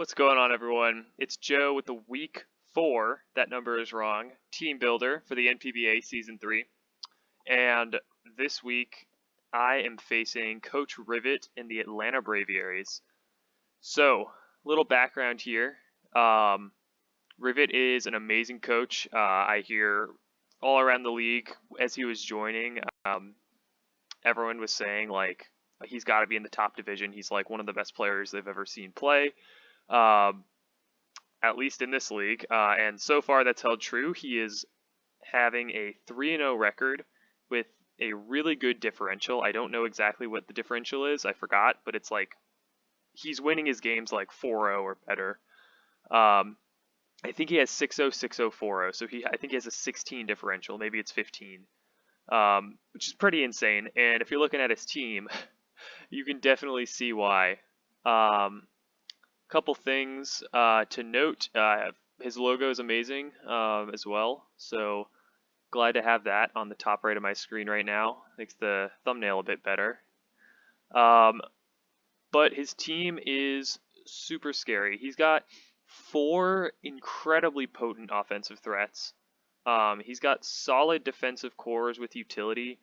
What's going on, everyone? It's Joe with the week 4, that number is wrong, team builder for the NPBA Season 3. And this week, I am facing Coach Rivet in the Atlanta Braviaries. So, little background here. Rivet is an amazing coach. I hear all around the league as he was joining, everyone was saying, like, he's got to be in the top division. He's like one of the best players they've ever seen play. At least in this league, and so far that's held true. He is having a 3-0 record with a really good differential. I don't know exactly what the differential is, I forgot, but it's like he's winning his games like 4-0 or better. I think he has 6-0, 6-0, 4-0, so I think he has a 16 differential, maybe it's 15, which is pretty insane. And if you're looking at his team, you can definitely see why. Couple things to note. His logo is amazing as well, so glad to have that on the top right of my screen right now. Makes the thumbnail a bit better. But his team is super scary. He's got 4 incredibly potent offensive threats. He's got solid defensive cores with utility.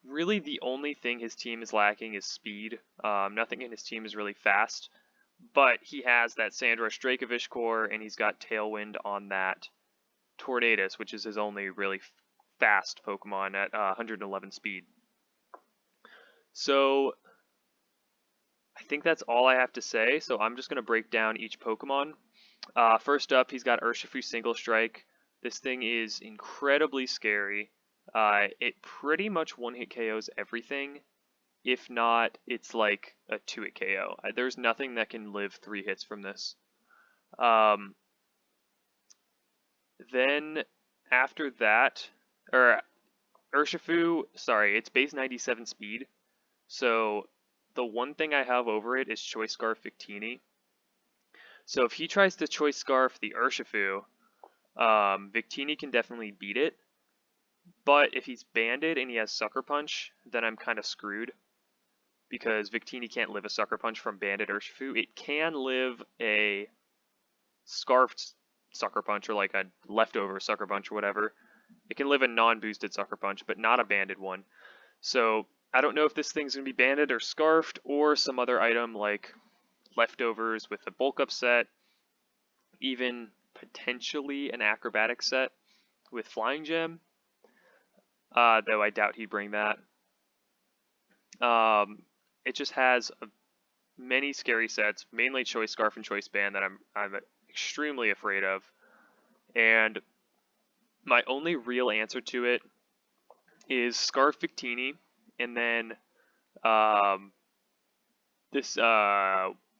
Really, the only thing his team is lacking is speed. Nothing in his team is really fast. But he has that Sandra Strakovic core, and he's got Tailwind on that Tornadus, which is his only really fast Pokemon at 111 speed. So I think that's all I have to say, so I'm just going to break down each Pokemon. First up, he's got Urshifu Single Strike. This thing is incredibly scary. It pretty much one-hit KOs everything. If not, it's like a 2-hit KO. There's nothing that can live 3 hits from this. Then after that, Urshifu, sorry, it's base 97 speed. So the one thing I have over it is Choice Scarf Victini. So if he tries to Choice Scarf the Urshifu, Victini can definitely beat it. But if he's banded and he has Sucker Punch, then I'm kind of screwed, because Victini can't live a Sucker Punch from banded Urshifu. It can live a Scarfed Sucker Punch, or like a leftover Sucker Punch or whatever. It can live a non-boosted Sucker Punch, but not a banded one. So I don't know if this thing's going to be banded or Scarfed, or some other item like leftovers with a bulk up set, even potentially an acrobatic set with Flying Gem, though I doubt he'd bring that. It just has many scary sets, mainly Choice Scarf and Choice Band, that I'm extremely afraid of. And my only real answer to it is Scarf Victini, and then this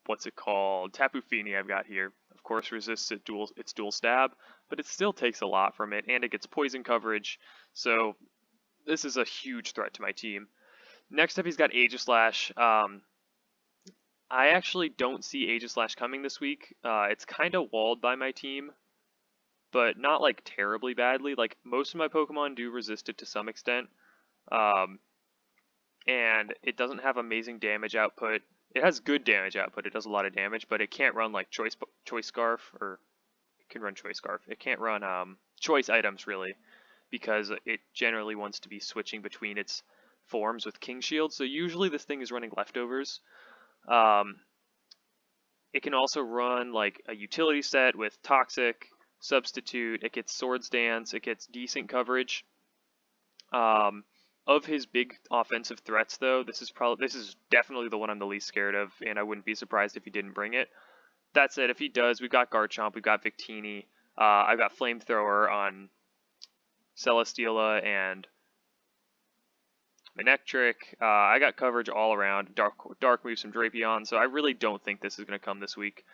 what's it called? Tapu Fini I've got here. Of course, resists its dual stab, but it still takes a lot from it, and it gets poison coverage. So this is a huge threat to my team. Next up, he's got Aegislash. I actually don't see Aegislash coming this week. It's kind of walled by my team, but not like terribly badly. Like, most of my Pokemon do resist it to some extent, and it doesn't have amazing damage output. It has good damage output. It does a lot of damage, but it can't run like Choice Scarf, or it can run Choice Scarf. It can't run Choice items really, because it generally wants to be switching between its forms with King Shield, so usually this thing is running leftovers. It can also run like a utility set with Toxic, Substitute, it gets Swords Dance, it gets decent coverage. Of his big offensive threats though, this is definitely the one I'm the least scared of, and I wouldn't be surprised if he didn't bring it. That said, if he does, we've got Garchomp, we've got Victini, I've got Flamethrower on Celesteela and Manectric. I got coverage all around. Dark moves from Drapion, so I really don't think this is going to come this week.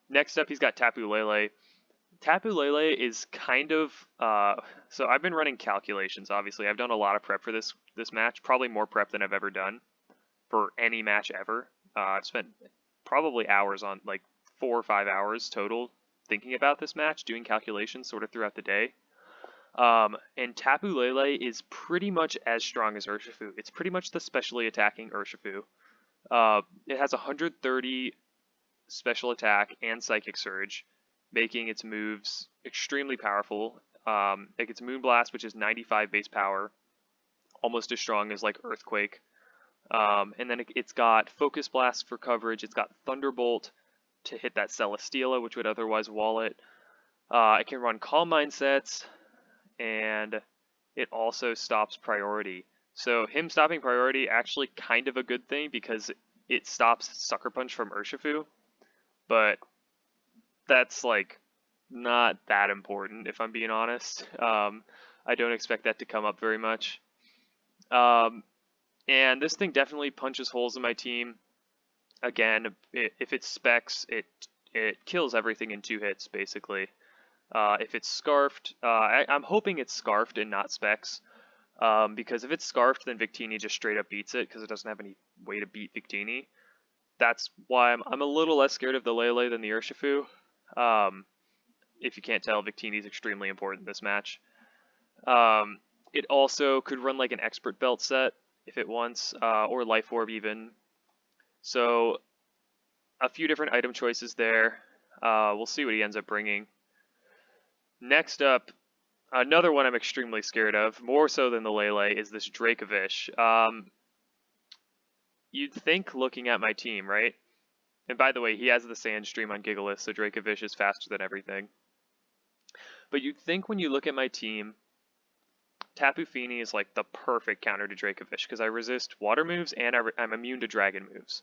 Next up, he's got Tapu Lele. Tapu Lele is kind of... so I've been running calculations, obviously. I've done a lot of prep for this match, probably more prep than I've ever done for any match ever. I've spent probably hours on, like 4 or 5 hours total thinking about this match, doing calculations sort of throughout the day. And Tapu Lele is pretty much as strong as Urshifu. It's pretty much the specially attacking Urshifu. It has 130 special attack, and psychic surge, making its moves extremely powerful. It gets Moonblast, which is 95 base power, almost as strong as like Earthquake. And then it's got Focus Blast for coverage. It's got Thunderbolt to hit that Celesteela, which would otherwise wall it. It can run Calm Mindsets, and it also stops priority. So him stopping priority, actually kind of a good thing because it stops Sucker Punch from Urshifu, but that's like not that important if I'm being honest. I don't expect that to come up very much. And this thing definitely punches holes in my team. Again, if it specs, it kills everything in 2 hits basically. If it's scarfed, I'm hoping it's scarfed and not specs, because if it's scarfed, then Victini just straight up beats it because it doesn't have any way to beat Victini. That's why I'm a little less scared of the Lele than the Urshifu. If you can't tell, Victini is extremely important in this match. It also could run like an Expert Belt set if it wants, or Life Orb even. So a few different item choices there. We'll see what he ends up bringing. Next up, another one I'm extremely scared of, more so than the Lele, is this Dracovish. You'd think looking at my team, right? And by the way, he has the Sand Stream on Gigalith, so Dracovish is faster than everything. But you'd think when you look at my team, Tapu Fini is like the perfect counter to Dracovish because I resist water moves and I'm immune to dragon moves.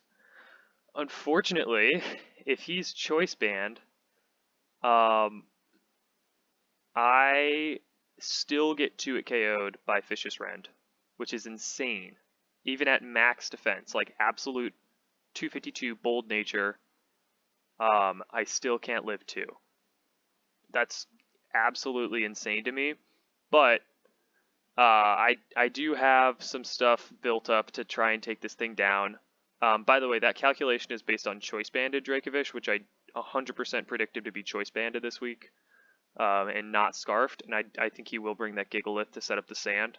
Unfortunately, if he's choice banned, I still get 2-hit KO'd by Vicious Rend, which is insane. Even at max defense, like absolute 252 bold nature, I still can't live 2. That's absolutely insane to me. But I do have some stuff built up to try and take this thing down. By the way, that calculation is based on choice banded Dracovish, which I 100% predicted to be choice banded this week, and not scarfed. And I think he will bring that Gigalith to set up the sand.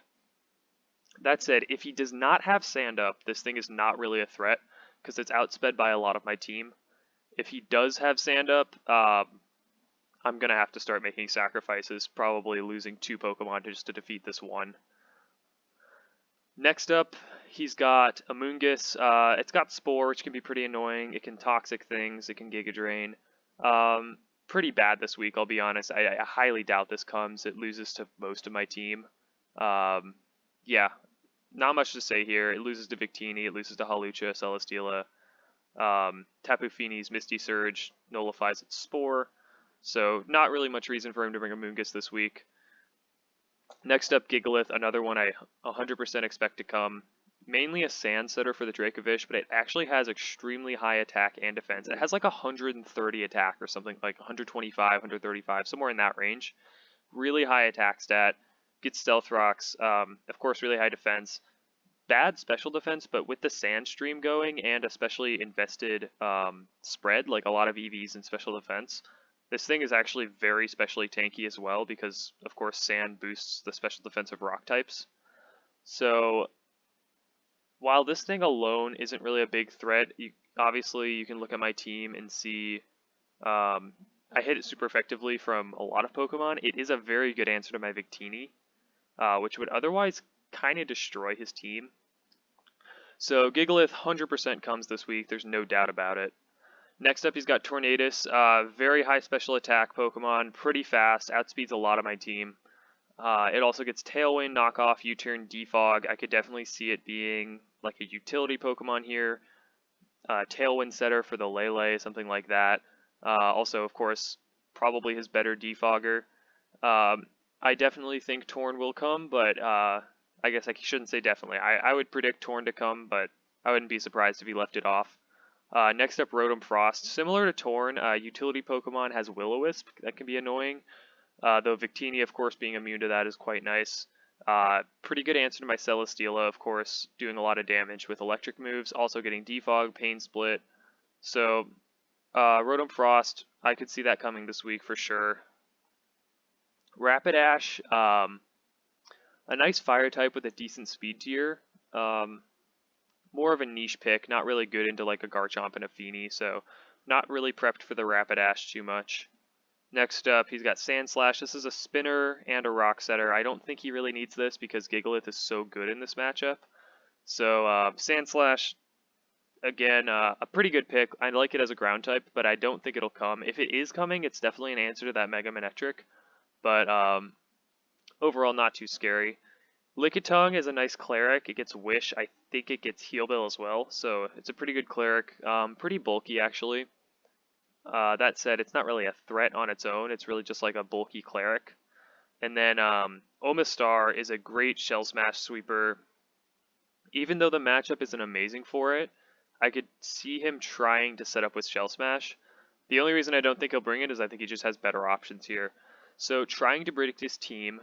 That said, if he does not have sand up, this thing is not really a threat because it's outsped by a lot of my team. If he does have sand up, I'm going to have to start making sacrifices, probably losing 2 Pokemon just to defeat this one. Next up, he's got Amoonguss. It's got Spore, which can be pretty annoying. It can Toxic things, it can Giga Drain. Pretty bad this week, I'll be honest. I highly doubt this comes. It loses to most of my team. Yeah, not much to say here. It loses to Victini, it loses to Hawlucha, Celesteela. Tapu Fini's Misty Surge nullifies its Spore. So not really much reason for him to bring a Moongus this week. Next up, Gigalith, another one I 100% expect to come. Mainly a sand setter for the Dracovish, but it actually has extremely high attack and defense. It has like 130 attack or something, like 125, 135, somewhere in that range. Really high attack stat. Gets Stealth Rocks, of course really high defense. Bad special defense, but with the Sand Stream going and especially invested spread, like a lot of EVs in special defense, this thing is actually very specially tanky as well because, of course, Sand boosts the special defense of rock types. So, while this thing alone isn't really a big threat, obviously you can look at my team and see I hit it super effectively from a lot of Pokemon. It is a very good answer to my Victini, which would otherwise kind of destroy his team. So Gigalith 100% comes this week, there's no doubt about it. Next up, he's got Tornadus, very high special attack Pokemon, pretty fast, outspeeds a lot of my team. It also gets Tailwind, Knockoff, U-Turn, Defog. I could definitely see it being like a utility Pokemon here. Tailwind setter for the Lele, something like that. Also, of course, probably his better Defogger. I definitely think Torn will come, but I guess I shouldn't say definitely. I would predict Torn to come, but I wouldn't be surprised if he left it off. Next up, Rotom Frost. Similar to Torn, utility Pokemon has Will-O-Wisp. That can be annoying. Though Victini, of course, being immune to that is quite nice. Pretty good answer to my Celesteela, of course, doing a lot of damage with electric moves. Also getting Defog, Pain Split. So, Rotom Frost, I could see that coming this week for sure. Rapidash, a nice fire type with a decent speed tier. More of a niche pick, not really good into like a Garchomp and a Fini, so Not really prepped for the Rapidash too much. Next up, he's got Sandslash. This is a spinner and a rock setter. I don't think he really needs this because Gigalith is so good in this matchup. So Sandslash, again, a pretty good pick. I like it as a ground type, but I don't think it'll come. If it is coming, it's definitely an answer to that Mega Manectric. But overall, not too scary. Lickitung is a nice cleric. It gets Wish. I think it gets Heal Bill as well. So it's a pretty good cleric. Pretty bulky, actually. That said, it's not really a threat on its own. It's really just like a bulky cleric. And then Omastar is a great Shell Smash sweeper. Even though the matchup isn't amazing for it, I could see him trying to set up with Shell Smash. The only reason I don't think he'll bring it is I think he just has better options here. So trying to predict his team,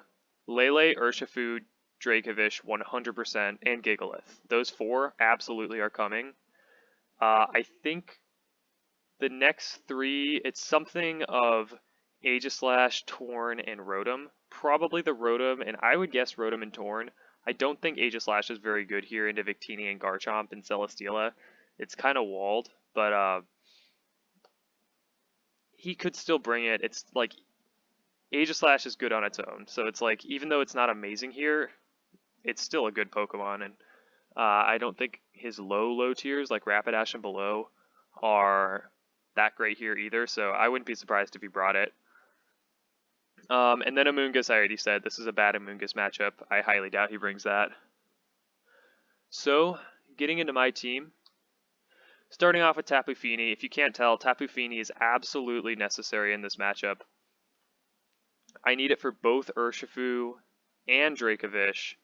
Lele, Urshifu, Dracovish 100%, and Gigalith. Those four absolutely are coming. I think the next three, it's something of Aegislash, Torn, and Rotom. Probably the Rotom, and I would guess Rotom and Torn. I don't think Aegislash is very good here into Victini and Garchomp and Celesteela. It's kind of walled, but he could still bring it. It's like Aegislash is good on its own, so it's like even though it's not amazing here, it's still a good Pokemon, and I don't think his low tiers like Rapidash and below are that great here either, so I wouldn't be surprised if he brought it. And then Amoonguss, I already said, this is a bad Amoonguss matchup. I highly doubt he brings that. So, getting into my team, starting off with Tapu Fini. If you can't tell, Tapu Fini is absolutely necessary in this matchup. I need it for both Urshifu and Dracovish.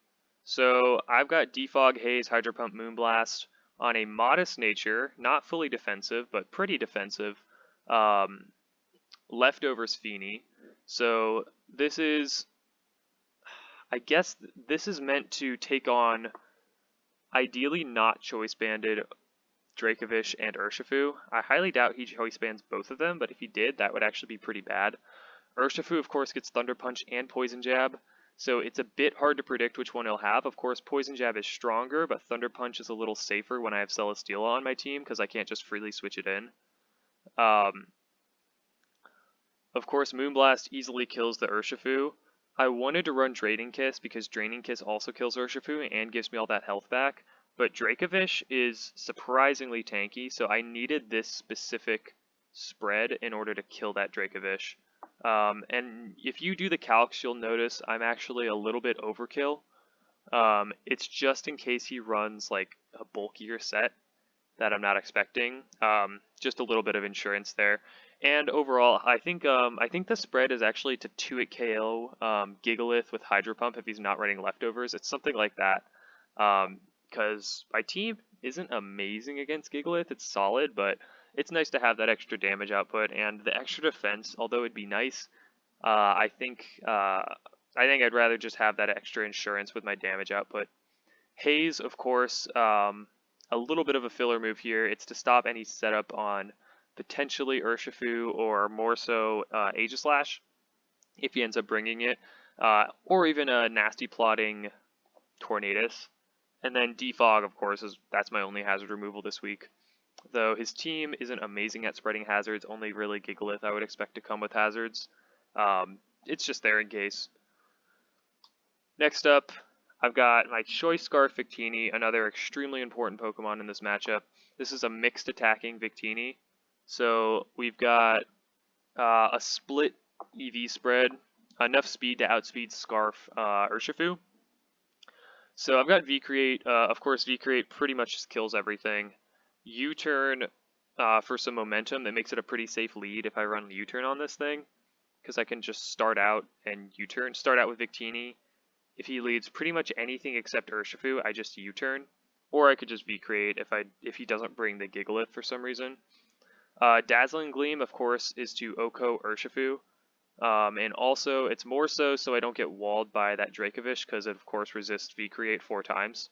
So I've got Defog, Haze, Hydro Pump, Moonblast on a modest nature, not fully defensive, but pretty defensive, Leftovers Fini. So this is, I guess this is meant to take on ideally not choice banded Dracovish and Urshifu. I highly doubt he choice bands both of them, but if he did, that would actually be pretty bad. Urshifu, of course, gets Thunder Punch and Poison Jab, so it's a bit hard to predict which one he'll have. Of course, Poison Jab is stronger, but Thunder Punch is a little safer when I have Celesteela on my team, because I can't just freely switch it in. Of course, Moonblast easily kills the Urshifu. I wanted to run Draining Kiss, because Draining Kiss also kills Urshifu and gives me all that health back, but Dracovish is surprisingly tanky, so I needed this specific spread in order to kill that Dracovish. And if you do the calcs, you'll notice I'm actually a little bit overkill. It's just in case he runs like a bulkier set that I'm not expecting. Just a little bit of insurance there. And overall, I think the spread is actually to 2-hit KO Gigalith with Hydro Pump if he's not running Leftovers. It's something like that. Because my team isn't amazing against Gigalith. It's solid, but it's nice to have that extra damage output and the extra defense. Although it'd be nice, I think I'd rather just have that extra insurance with my damage output. Haze, of course, a little bit of a filler move here. It's to stop any setup on potentially Urshifu or more so Aegislash if he ends up bringing it, or even a nasty plotting Tornadus. And then Defog, of course, that's my only hazard removal this week. Though his team isn't amazing at spreading hazards, only really Gigalith I would expect to come with hazards. It's just there in case. Next up, I've got my Choice Scarf Victini, another extremely important Pokemon in this matchup. This is a mixed attacking Victini. So we've got a split EV spread, enough speed to outspeed Scarf Urshifu. So I've got V-Create. Of course, V-Create pretty much just kills everything. U-Turn for some momentum that makes it a pretty safe lead if I run U-Turn on this thing, because I can just start out and U-Turn. Start out with Victini. If he leads pretty much anything except Urshifu, I just U-Turn. Or I could just V-Create if he doesn't bring the Gigalith for some reason. Dazzling Gleam, of course, is to Oko Urshifu. And also, it's more so I don't get walled by that Dracovish, because it, of course, resists V-Create 4 times.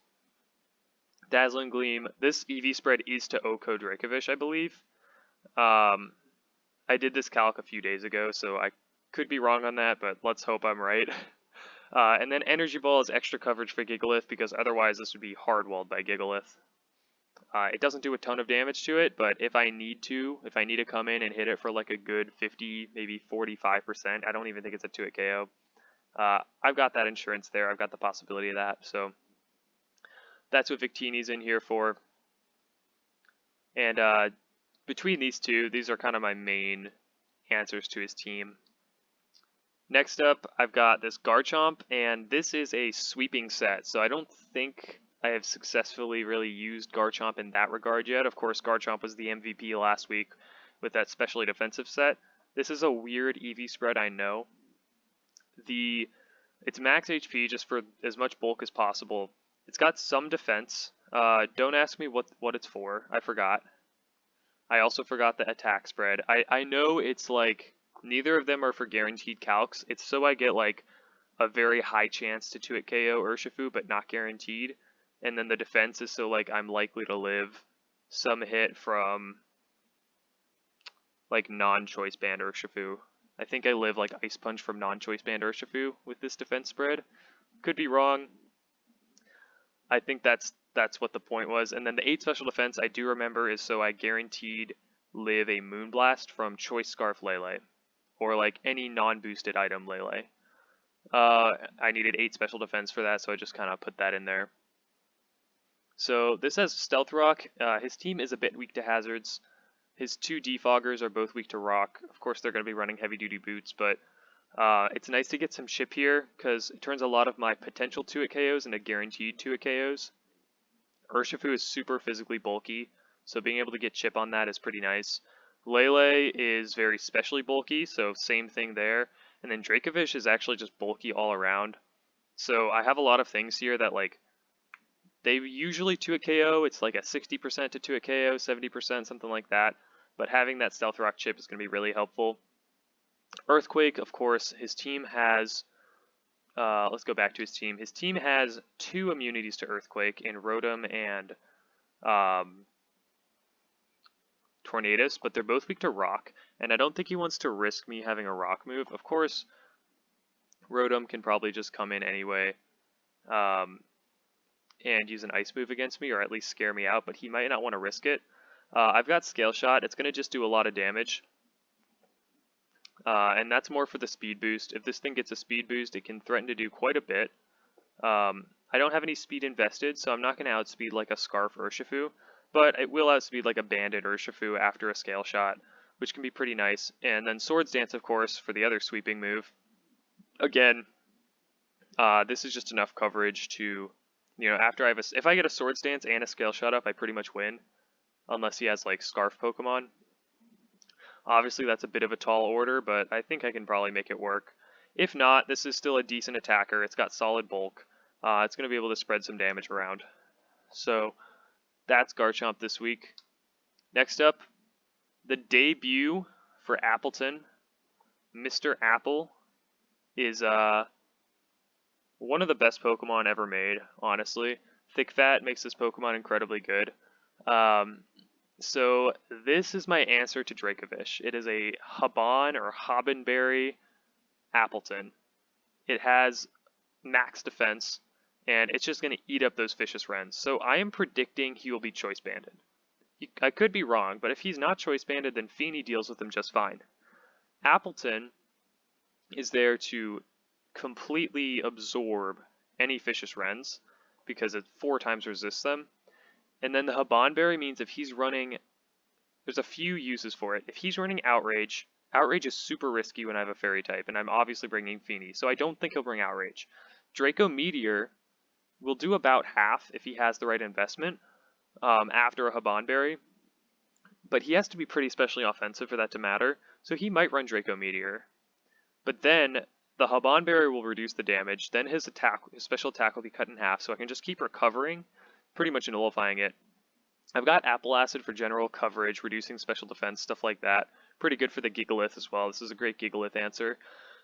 Dazzling Gleam, this EV spread is to Oko Dracovish, I believe. I did this calc a few days ago, so I could be wrong on that, but let's hope I'm right. And then Energy Ball is extra coverage for Gigalith, because otherwise this would be hard walled by Gigalith. It doesn't do a ton of damage to it, but if I need to come in and hit it for like a good 50, maybe 45%, I don't even think it's a 2-hit KO. I've got that insurance there. I've got the possibility of that. So that's what Victini's in here for. And between these two, these are kind of my main answers to his team. Next up, I've got this Garchomp, and this is a sweeping set, so I don't think I have successfully really used Garchomp in that regard yet. Of course, Garchomp was the MVP last week with that specially defensive set. This is a weird EV spread, I know. It's max HP just for as much bulk as possible. It's got some defense. Don't ask me what it's for. I forgot. I also forgot the attack spread. I know it's like neither of them are for guaranteed calcs. It's so I get like a very high chance to 2-hit KO Urshifu, but not guaranteed. And then the defense is so like I'm likely to live some hit from like non-choice band Urshifu. I think I live like Ice Punch from non-choice band Urshifu with this defense spread. Could be wrong. I think that's what the point was. And then the 8 special defense I do remember is so I guaranteed live a Moonblast from Choice Scarf Lele, or like any non-boosted item Lele. I needed 8 special defense for that, so I just kind of put that in there. So this has Stealth Rock. His team is a bit weak to hazards. His 2 Defoggers are both weak to rock. Of course, they're going to be running heavy-duty boots, but it's nice to get some chip here because it turns a lot of my potential 2-hit KOs into guaranteed 2-hit KOs. Urshifu is super physically bulky, so being able to get chip on that is pretty nice. Lele is very specially bulky, so same thing there. And then Dracovish is actually just bulky all around. So I have a lot of things here that like they usually 2-hit KO. It's like a 60% to 2-hit KO, 70%, something like that. But having that Stealth Rock chip is going to be really helpful. Earthquake, of course, his team has... let's go back to his team. His team has 2 immunities to Earthquake in Rotom and Tornadus, but they're both weak to Rock, and I don't think he wants to risk me having a Rock move. Of course, Rotom can probably just come in anyway and use an Ice move against me, or at least scare me out, but he might not want to risk it. I've got Scale Shot. It's going to just do a lot of damage. And that's more for the speed boost. If this thing gets a speed boost, it can threaten to do quite a bit. I don't have any speed invested, so I'm not going to outspeed like a Scarf Urshifu, but it will outspeed like a Banded Urshifu after a Scale Shot, which can be pretty nice. And then Swords Dance, of course, for the other sweeping move. Again, this is just enough coverage to, you know, after I have if I get a Swords Dance and a Scale Shot up, I pretty much win, unless he has like Scarf Pokemon. Obviously, that's a bit of a tall order, but I think I can probably make it work. If not, this is still a decent attacker. It's got solid bulk. It's going to be able to spread some damage around. So that's Garchomp this week. Next up, the debut for Appleton. Mr. Apple is one of the best Pokemon ever made, honestly. Thick Fat makes this Pokemon incredibly good. So this is my answer to Dracovish. It is a Haban or Habanberry Appleton. It has max defense, and it's just going to eat up those Vicious Wrens. So I am predicting he will be Choice Banded. I could be wrong, but if he's not Choice Banded, then Feeny deals with him just fine. Appleton is there to completely absorb any Vicious Wrens, because it 4 times resists them. And then the Habanberry means if he's running, there's a few uses for it. If he's running Outrage, Outrage is super risky when I have a Fairy type, and I'm obviously bringing Feeny, so I don't think he'll bring Outrage. Draco Meteor will do about half if he has the right investment after a Habanberry, but he has to be pretty specially offensive for that to matter, so he might run Draco Meteor. But then the Habanberry will reduce the damage, then his special attack will be cut in half, so I can just keep recovering, pretty much nullifying it. I've got Apple Acid for general coverage, reducing special defense, stuff like that. Pretty good for the Gigalith as well. This is a great Gigalith answer.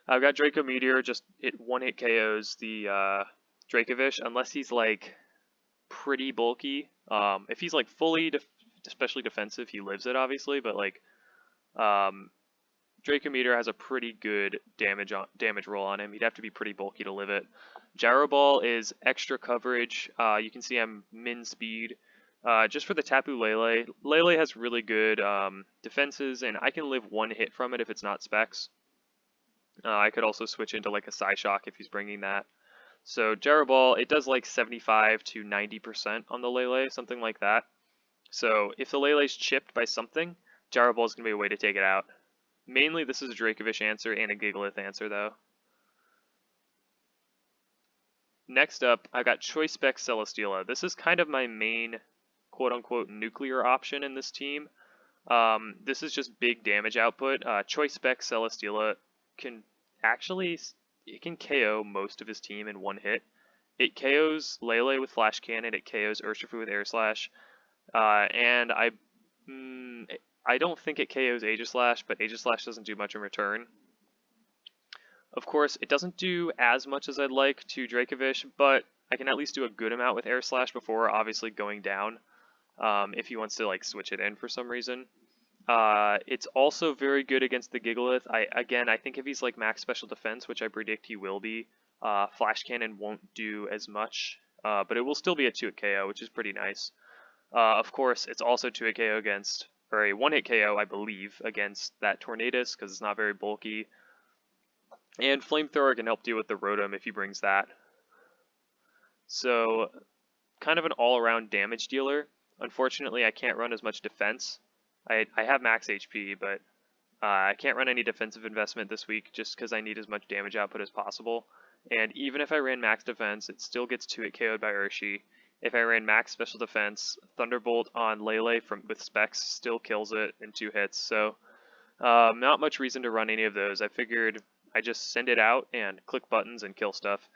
I've got Draco Meteor, just it 1-hit KOs the Dracovish, unless he's like pretty bulky. If he's like fully especially defensive, he lives it obviously, but like Draco Meteor has a pretty good damage roll on him. He'd have to be pretty bulky to live it. Gyro Ball is extra coverage. You can see I'm min speed, Just for the Tapu Lele, Lele has really good defenses, and I can live one hit from it if it's not Specs. I could also switch into like a Psyshock if he's bringing that. So Gyro Ball, it does like 75 to 90% on the Lele, something like that. So if the Lele's chipped by something, Gyro Ball is going to be a way to take it out. Mainly this is a Dracovish answer and a Gigalith answer though. Next up, I got Choice Spec Celesteela. This is kind of my main quote-unquote nuclear option in this team. This is just big damage output. Choice Spec Celesteela can actually, it can KO most of his team in one hit. It KOs Lele with Flash Cannon, it KOs Urshifu with Air Slash, and I don't think it KOs Aegislash, but Aegislash doesn't do much in return. Of course, it doesn't do as much as I'd like to Dracovish, but I can at least do a good amount with Air Slash before obviously going down, if he wants to like switch it in for some reason. It's also very good against the Gigalith. I think if he's like max special defense, which I predict he will be, Flash Cannon won't do as much, but it will still be a 2-hit KO, which is pretty nice. Of course, it's also 2-hit KO against, or a 1-hit KO, I believe, against that Tornadus, because it's not very bulky. And Flamethrower can help deal with the Rotom if he brings that. So, kind of an all-around damage dealer. Unfortunately, I can't run as much defense. I have max HP, but I can't run any defensive investment this week just because I need as much damage output as possible. And even if I ran max defense, it still gets 2-hit KO'd by Urshi. If I ran max special defense, Thunderbolt on Lele with Specs still kills it in 2 hits. So, not much reason to run any of those. I figured I just send it out and click buttons and kill stuff.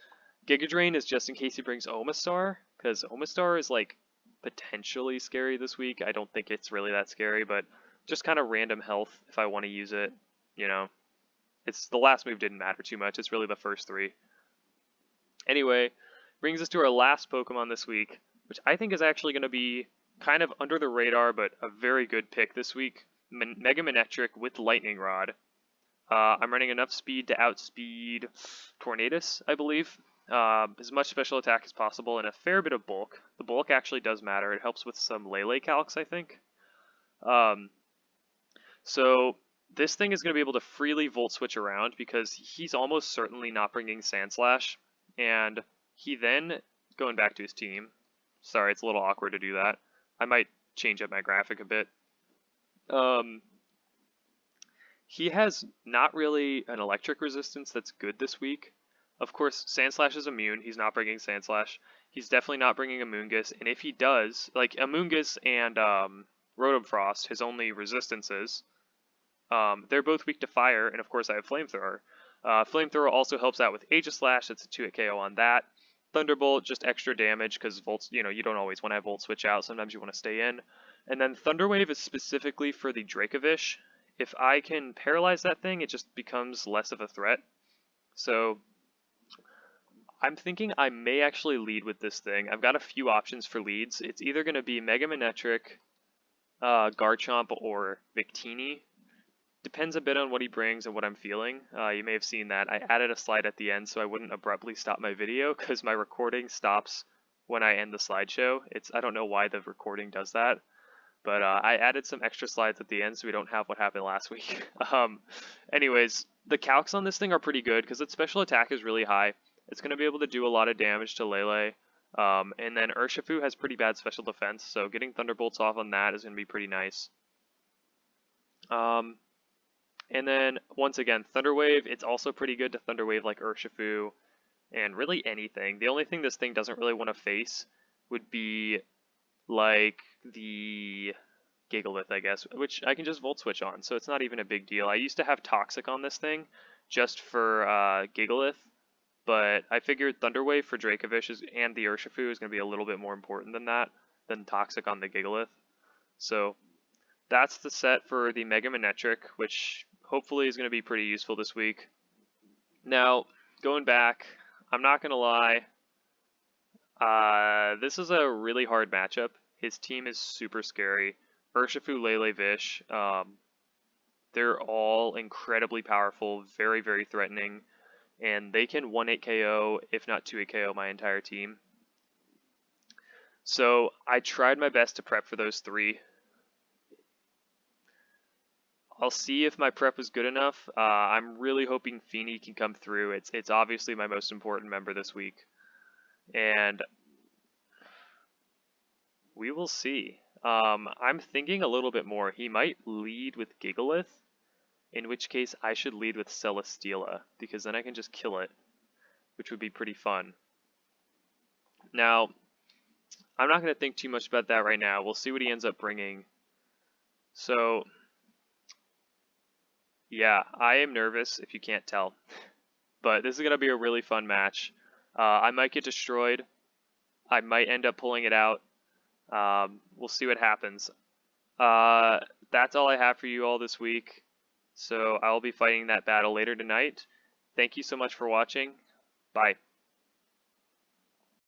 Giga Drain is just in case he brings Omastar, because Omastar is like potentially scary this week. I don't think it's really that scary, but just kind of random health if I want to use it. You know, it's the last move didn't matter too much. It's really the first 3. Anyway, brings us to our last Pokemon this week, which I think is actually going to be kind of under the radar, but a very good pick this week. Mega Manectric with Lightning Rod. I'm running enough speed to outspeed Tornadus, I believe. As much special attack as possible and a fair bit of bulk. The bulk actually does matter. It helps with some Lele calcs, I think. So this thing is going to be able to freely Volt Switch around because he's almost certainly not bringing Sandslash. And he then, going back to his team, sorry, it's a little awkward to do that. I might change up my graphic a bit. He has not really an electric resistance that's good this week. Of course, Sandslash is immune. He's not bringing Sandslash. He's definitely not bringing Amoonguss. And if he does, like Amoonguss and Rotom Frost, his only resistances, they're both weak to fire. And of course, I have Flamethrower. Flamethrower also helps out with Aegislash. It's a 2-hit KO on that. Thunderbolt, just extra damage because Volts, you don't always want to have Volt switch out. Sometimes you want to stay in. And then Thunderwave is specifically for the Dracovish. If I can paralyze that thing, it just becomes less of a threat. So I'm thinking I may actually lead with this thing. I've got a few options for leads. It's either going to be Mega Manectric, Garchomp, or Victini. Depends a bit on what he brings and what I'm feeling. You may have seen that. I added a slide at the end so I wouldn't abruptly stop my video because my recording stops when I end the slideshow. I don't know why the recording does that. But I added some extra slides at the end so we don't have what happened last week. Anyways, the calcs on this thing are pretty good because its special attack is really high. It's going to be able to do a lot of damage to Lele. And then Urshifu has pretty bad special defense, so getting Thunderbolts off on that is going to be pretty nice. And then, once again, Thunderwave, it's also pretty good to Thunderwave like Urshifu and really anything. The only thing this thing doesn't really want to face would be like the Gigalith, I guess, which I can just Volt Switch on, so it's not even a big deal. I used to have Toxic on this thing just for Gigalith, but I figured Thunderwave for Dracovish and the Urshifu is going to be a little bit more important than Toxic on the Gigalith. So that's the set for the Mega Manectric, which hopefully is going to be pretty useful this week. Now, going back, I'm not going to lie, this is a really hard matchup. His team is super scary. Urshifu, Lele, Vish, they're all incredibly powerful, very, very threatening, and they can 1-hit KO, if not 2-hit KO my entire team. So I tried my best to prep for those 3. I'll see if my prep was good enough. I'm really hoping Feeney can come through. It's obviously my most important member this week. And we will see. I'm thinking a little bit more. He might lead with Gigalith, in which case I should lead with Celesteela, because then I can just kill it, which would be pretty fun. Now, I'm not going to think too much about that right now. We'll see what he ends up bringing. So, yeah, I am nervous if you can't tell. But this is going to be a really fun match. I might get destroyed. I might end up pulling it out. We'll see what happens. That's all I have for you all this week. So I'll be fighting that battle later tonight. Thank you so much for watching. Bye.